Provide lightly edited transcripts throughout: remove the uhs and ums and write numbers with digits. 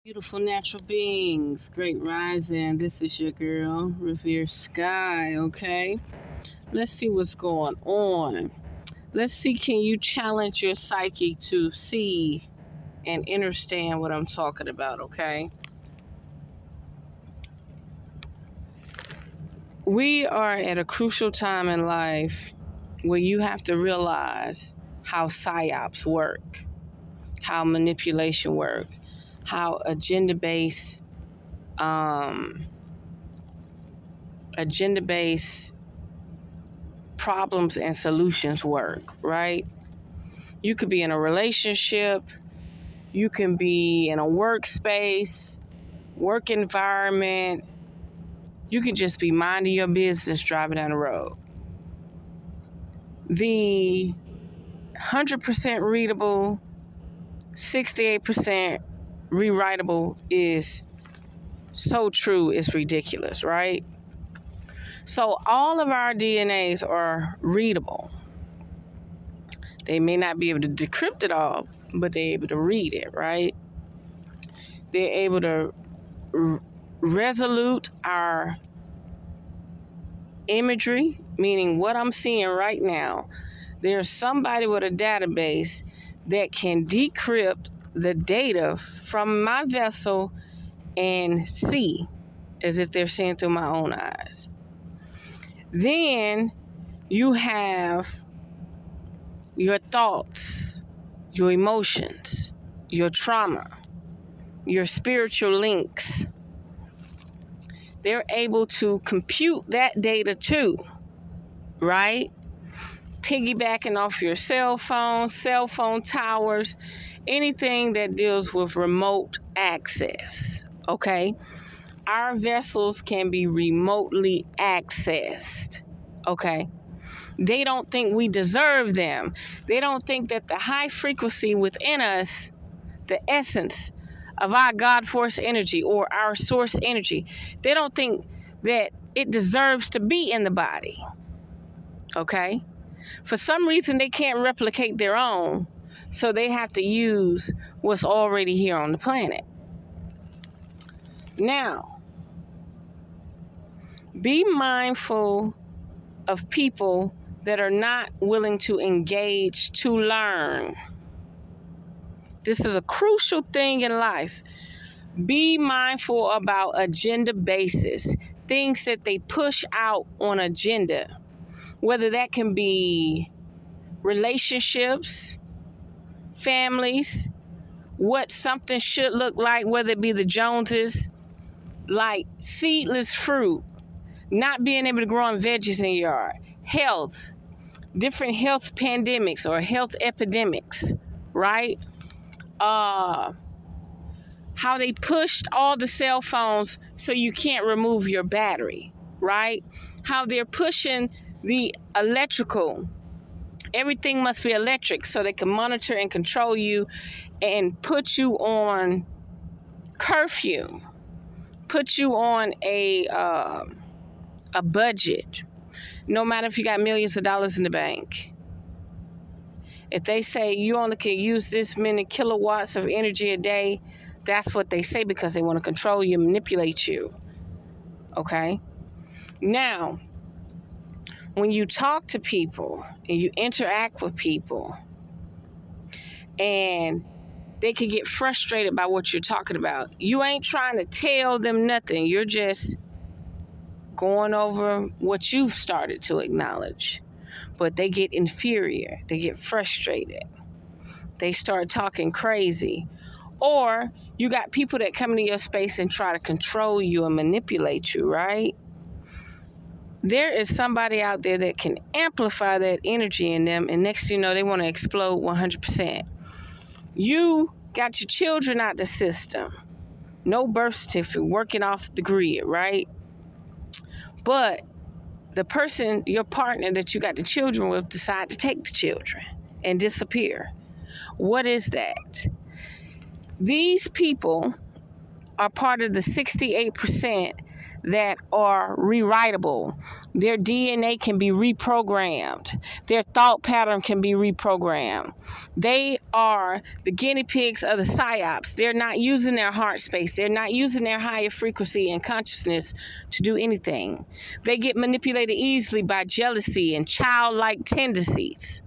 Beautiful natural beings, great rising. This is your girl, Revereskye, okay? Let's see what's going on. Let's see, can you challenge your psyche to see and understand what I'm talking about, okay? We are at a crucial time in life where you have to realize how psyops work, how manipulation work, how agenda-based problems and solutions work, right? You could be in a relationship, you can be in a workspace, work environment, you can just be minding your business driving down the road. The 100% readable, 68% rewritable is so true, it's ridiculous, right? So all of our DNAs are readable. They may not be able to decrypt it all, but they're able to read it, right? They're able to resolute our imagery, meaning what I'm seeing right now. There's somebody with a database that can decrypt the data from my vessel and see as if they're seeing through my own eyes. Then you have your thoughts, your emotions, your trauma, your spiritual links. They're able to compute that data too, right? Piggybacking off your cell phone towers, anything that deals with remote access, okay? Our vessels can be remotely accessed, okay? They don't think we deserve them. They don't think that the high frequency within us, the essence of our God force energy or our source energy, they don't think that it deserves to be in the body, okay? For some reason, they can't replicate their own, so they have to use what's already here on the planet. Now, be mindful of people that are not willing to engage to learn. This is a crucial thing in life. Be mindful about agenda basis, things that they push out on agenda, whether that can be relationships, families, what something should look like, whether it be the Joneses, like seedless fruit, not being able to grow on veggies in your yard, health, different health pandemics or health epidemics, right? How they pushed all the cell phones so you can't remove your battery, right? How they're pushing the electrical. Everything must be electric so they can monitor and control you and put you on curfew, put you on a budget, no matter if you got millions of dollars in the bank. If they say you only can use this many kilowatts of energy a day, that's what they say because they want to control you, manipulate you. Okay? Now, when you talk to people and you interact with people and they can get frustrated by what you're talking about, you ain't trying to tell them nothing. You're just going over what you've started to acknowledge. But they get inferior. They get frustrated. They start talking crazy. Or you got people that come into your space and try to control you and manipulate you, right? There is somebody out there that can amplify that energy in them, and next thing you know, they want to explode 100%. You got your children out the system. No birth certificate, working off the grid, right? But the person, your partner that you got the children with, decide to take the children and disappear. What is that? These people are part of the 68% that are rewritable. Their DNA can be reprogrammed. Their thought pattern can be reprogrammed. They are the guinea pigs of the psyops. They're not using their heart space. They're not using their higher frequency and consciousness to do anything. They get manipulated easily by jealousy and childlike tendencies.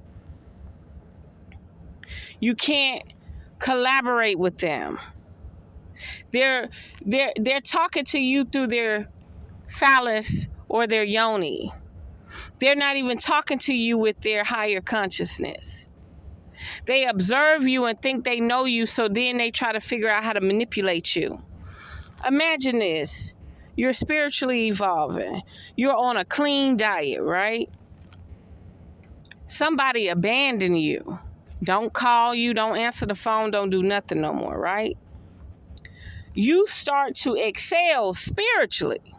You can't collaborate with them. They're talking to you through their phallus or their yoni. They're not even talking to you with their higher consciousness. They observe you and think they know you, so then they try to figure out how to manipulate you. Imagine this. You're spiritually evolving. You're on a clean diet, right? Somebody abandoned you. Don't call you, don't answer the phone, don't do nothing no more, right? You start to excel spiritually,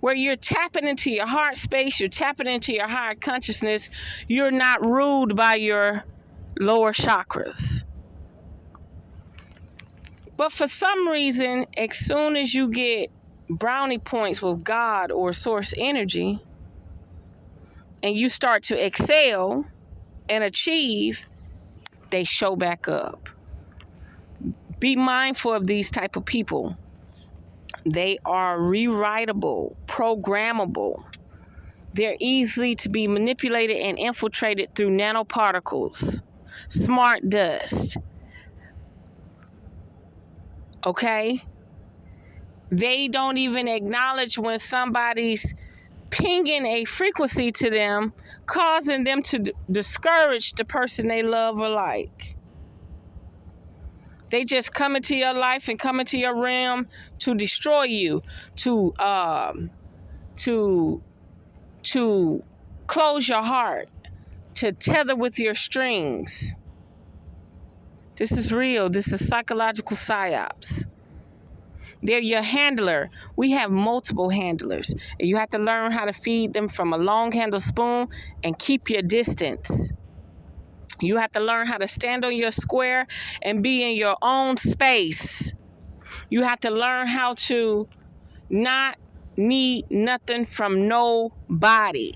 where you're tapping into your heart space, you're tapping into your higher consciousness. You're not ruled by your lower chakras. But for some reason, as soon as you get brownie points with God or source energy, and you start to excel and achieve, they show back up. Be mindful of these type of people. They are rewritable, programmable. They're easily to be manipulated and infiltrated through nanoparticles, smart dust. Okay? They don't even acknowledge when somebody's pinging a frequency to them, causing them to discourage the person they love or like. They just come into your life and come into your realm to destroy you, to close your heart, to tether with your strings. This is real. This is psychological psyops. They're your handler. We have multiple handlers, and you have to learn how to feed them from a long handle spoon and keep your distance. You have to learn how to stand on your square and be in your own space. You have to learn how to not need nothing from nobody.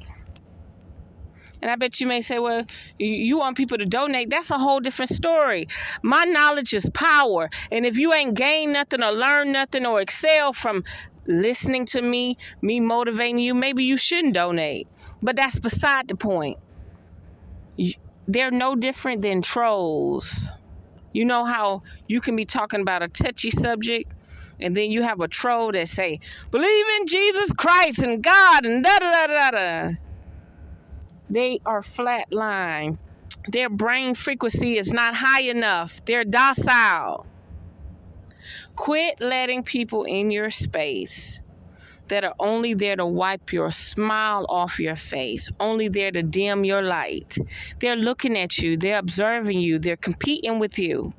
And I bet you may say, well, you want people to donate. That's a whole different story. My knowledge is power. And if you ain't gained nothing or learned nothing or excel from listening to me motivating you, maybe you shouldn't donate. But that's beside the point. They're no different than trolls. You know how you can be talking about a touchy subject, and then you have a troll that say, believe in Jesus Christ and God and da-da-da-da-da. They are flatline. Their brain frequency is not high enough. They're docile. Quit letting people in your space that are only there to wipe your smile off your face, only there to dim your light. They're looking at you. They're observing you. They're competing with you.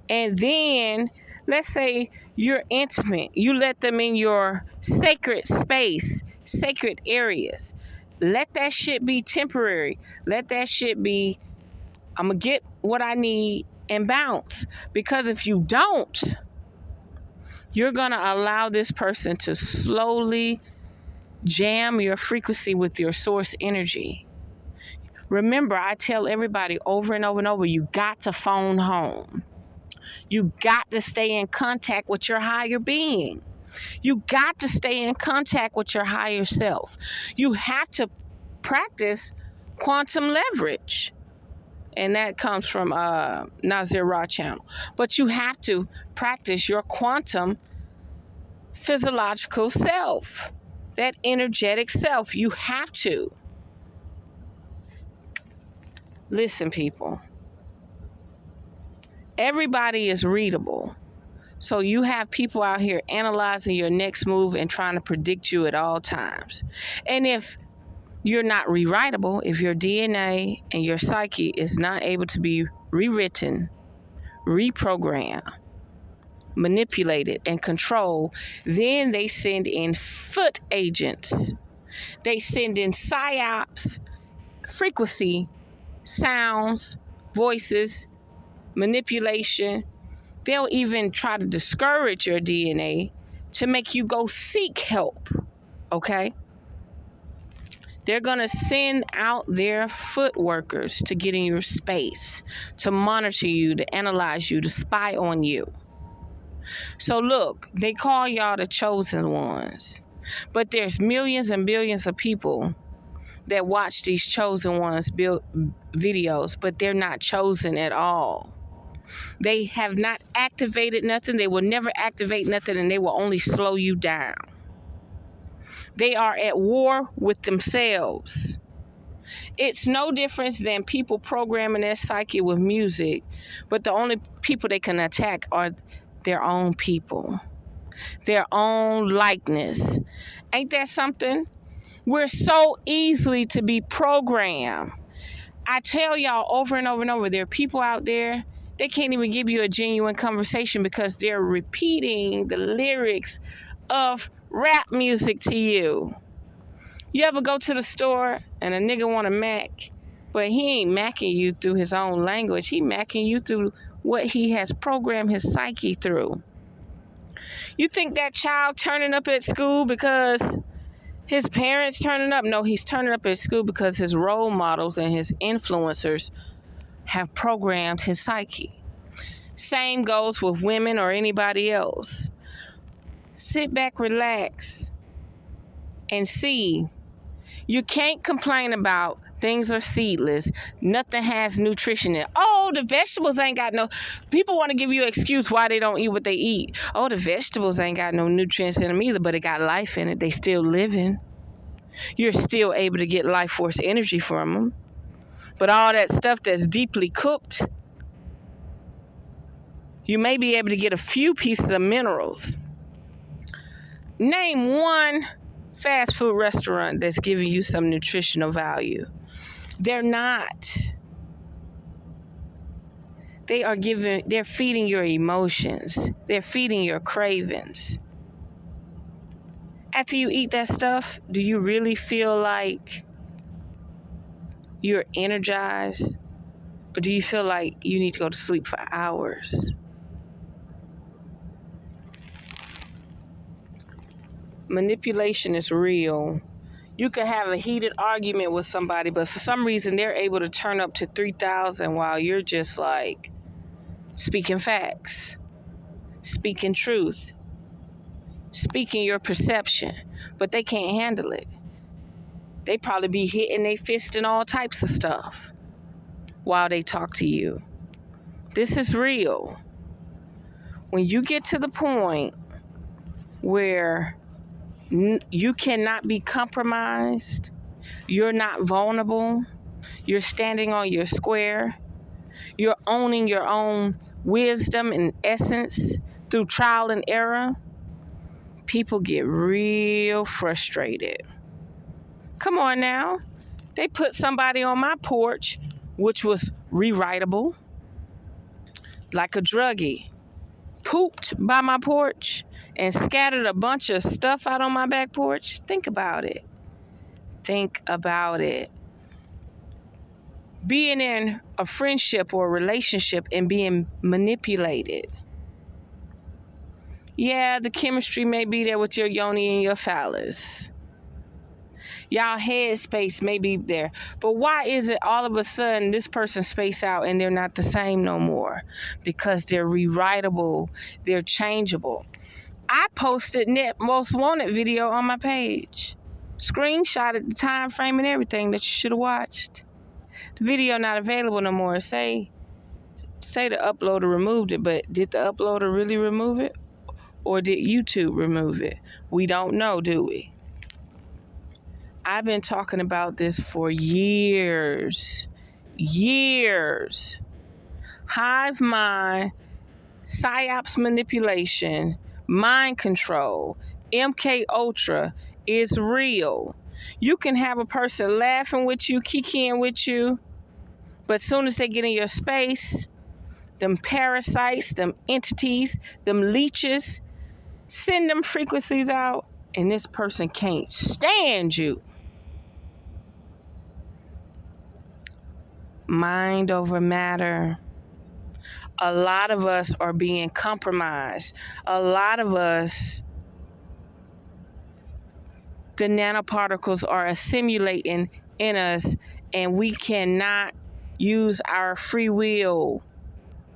And then, let's say you're intimate. You let them in your sacred space, sacred areas. Let that shit be temporary. Let that shit be, I'm going to get what I need and bounce. Because if you don't, you're going to allow this person to slowly jam your frequency with your source energy. Remember, I tell everybody over and over and over, you got to phone home. You got to stay in contact with your higher being. You got to stay in contact with your higher self. You have to practice quantum leverage. And that comes from Nazir Ra channel. But you have to practice your quantum physiological self, that energetic self. You have to. Listen, people. Everybody is readable. So you have people out here analyzing your next move and trying to predict you at all times. And if you're not rewritable, if your DNA and your psyche is not able to be rewritten, reprogrammed, manipulated, and controlled, then they send in foot agents. They send in psyops, frequency, sounds, voices, manipulation. They'll even try to discourage your DNA to make you go seek help, okay? They're going to send out their foot workers to get in your space, to monitor you, to analyze you, to spy on you. So look, they call y'all the chosen ones, but there's millions and billions of people that watch these chosen ones build videos, but they're not chosen at all. They have not activated nothing. They will never activate nothing, and they will only slow you down. They are at war with themselves. It's no difference than people programming their psyche with music, but the only people they can attack are their own people, their own likeness. Ain't that something? We're so easily to be programmed. I tell y'all over and over and over, there are people out there, they can't even give you a genuine conversation because they're repeating the lyrics of rap music to you. You ever go to the store and a nigga want to mac, but he ain't macking you through his own language. He macking you through what he has programmed his psyche through. You think that child turning up at school because his parents turning up? No, he's turning up at school because his role models and his influencers have programmed his psyche. Same goes with women or anybody else. Sit back, relax, and see. You can't complain about things are seedless. Nothing has nutrition in it. Oh, the vegetables ain't got no... People want to give you an excuse why they don't eat what they eat. Oh, the vegetables ain't got no nutrients in them either, but it got life in it. They still living. You're still able to get life force energy from them. But all that stuff that's deeply cooked, you may be able to get a few pieces of minerals. Name one fast food restaurant that's giving you some nutritional value. They're not. They're feeding your emotions. They're feeding your cravings. After you eat that stuff, do you really feel like you're energized? Or do you feel like you need to go to sleep for hours? Manipulation is real. You can have a heated argument with somebody, but for some reason they're able to turn up to 3,000 while you're just like speaking facts, speaking truth, speaking your perception, but they can't handle it. They probably be hitting their fist and all types of stuff while they talk to you. This is real. When you get to the point where you cannot be compromised, you're not vulnerable, you're standing on your square, you're owning your own wisdom and essence through trial and error, people get real frustrated. Come on now. They put somebody on my porch, which was rewritable, like a druggie, pooped by my porch and scattered a bunch of stuff out on my back porch. Think about it. Think about it. Being in a friendship or a relationship and being manipulated. Yeah, the chemistry may be there with your yoni and your phallus. Y'all head space may be there. But why is it all of a sudden this person space out and they're not the same no more? Because they're rewritable. They're changeable. I posted Net Most Wanted video on my page. Screenshotted the time frame and everything that you should have watched. The video not available no more. Say the uploader removed it, but did the uploader really remove it? Or did YouTube remove it? We don't know, do we? I've been talking about this for years. Years. Hive mind, psyops manipulation, mind control, MK Ultra is real. You can have a person laughing with you, kikiing with you, but soon as they get in your space, them parasites, them entities, them leeches, send them frequencies out, and this person can't stand you. Mind over matter. A lot of us are being compromised. A lot of us, the nanoparticles are assimilating in us, and we cannot use our free will,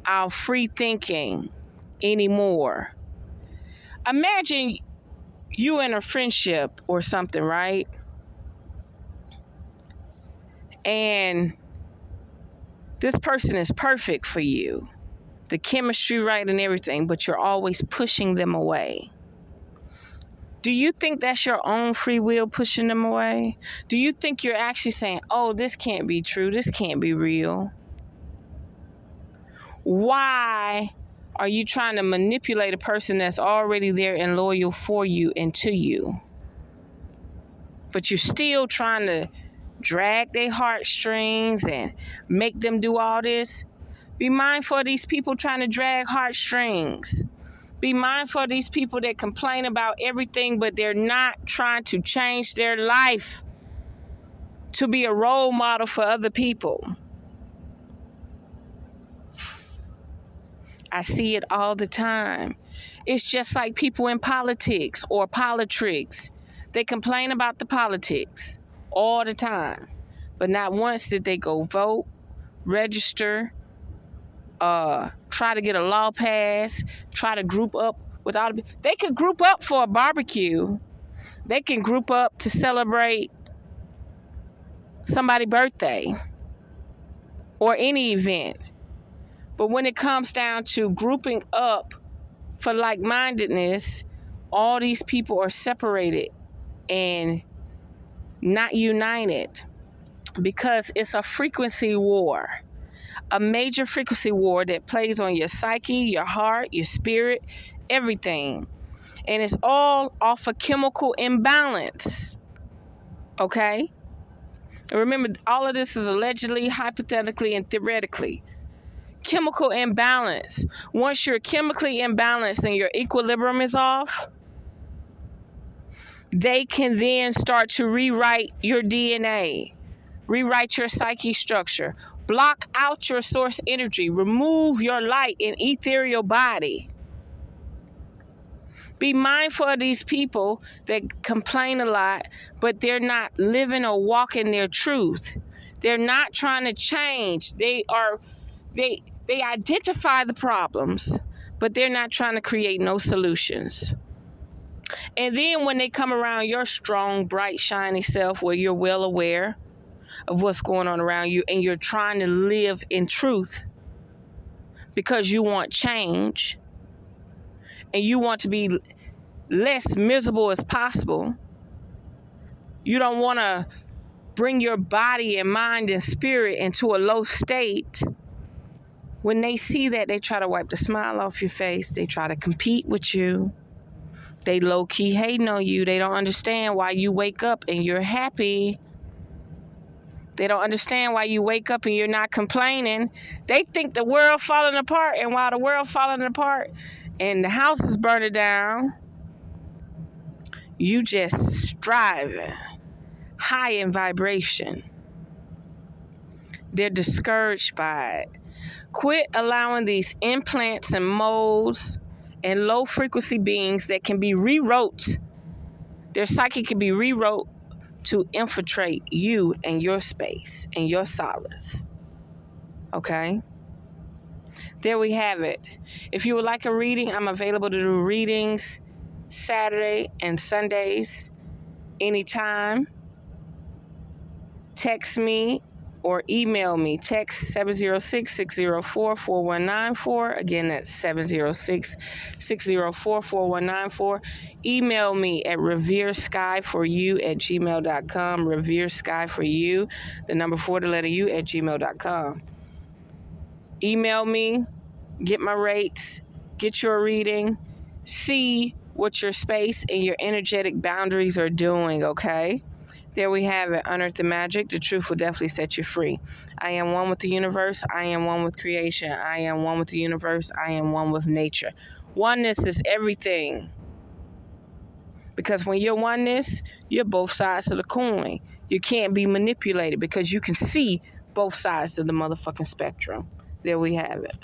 our free thinking anymore. Imagine you in a friendship or something, right? And this person is perfect for you. The chemistry right and everything, but you're always pushing them away. Do you think that's your own free will pushing them away? Do you think you're actually saying, oh, this can't be true, this can't be real? Why are you trying to manipulate a person that's already there and loyal for you and to you? But you're still trying to drag their heartstrings and make them do all this? Be mindful of these people trying to drag heartstrings. Be mindful of these people that complain about everything, but they're not trying to change their life to be a role model for other people. I see it all the time. It's just like people in politics or politricks. They complain about the politics all the time, but not once did they go vote, register, try to get a law passed, try to group up with all the... They could group up for a barbecue. They can group up to celebrate somebody's birthday or any event. But when it comes down to grouping up for like-mindedness, all these people are separated and not united because it's a frequency war. A major frequency war that plays on your psyche, your heart, your spirit, everything. And it's all off a chemical imbalance. Okay? And remember, all of this is allegedly, hypothetically, and theoretically. Chemical imbalance. Once you're chemically imbalanced and your equilibrium is off, they can then start to rewrite your DNA. Rewrite your psyche structure. Block out your source energy. Remove your light and ethereal body. Be mindful of these people that complain a lot, but they're not living or walking their truth. They're not trying to change. They identify the problems, but they're not trying to create no solutions. And then when they come around your strong, bright, shiny self where you're well aware of what's going on around you and you're trying to live in truth because you want change and you want to be less miserable as possible. You don't want to bring your body and mind and spirit into a low state. When they see that, they try to wipe the smile off your face. They try to compete with you. They low-key hating on you. They don't understand why you wake up and you're happy. They don't understand why you wake up and you're not complaining. They think the world falling apart, and while the world falling apart and the house is burning down, you just striving, high in vibration. They're discouraged by it. Quit allowing these implants and molds and low frequency beings that can be rewrote. Their psyche can be rewrote to infiltrate you and your space and your solace. Okay? There we have it. If you would like a reading, I'm available to do readings Saturday and Sundays anytime. Text me or email me. Text 706-604-4194. Again, that's 706-604-4194. Email me at revereskye4u@gmail.com. revereskye4u, the number 4, the letter U, @gmail.com. Email me, get my rates, get your reading, see what your space and your energetic boundaries are doing, okay? There we have it. Unearth the magic. The truth will definitely set you free. I am one with the universe. I am one with creation. I am one with the universe. I am one with nature. Oneness is everything. Because when you're oneness, you're both sides of the coin. You can't be manipulated because you can see both sides of the motherfucking spectrum. There we have it.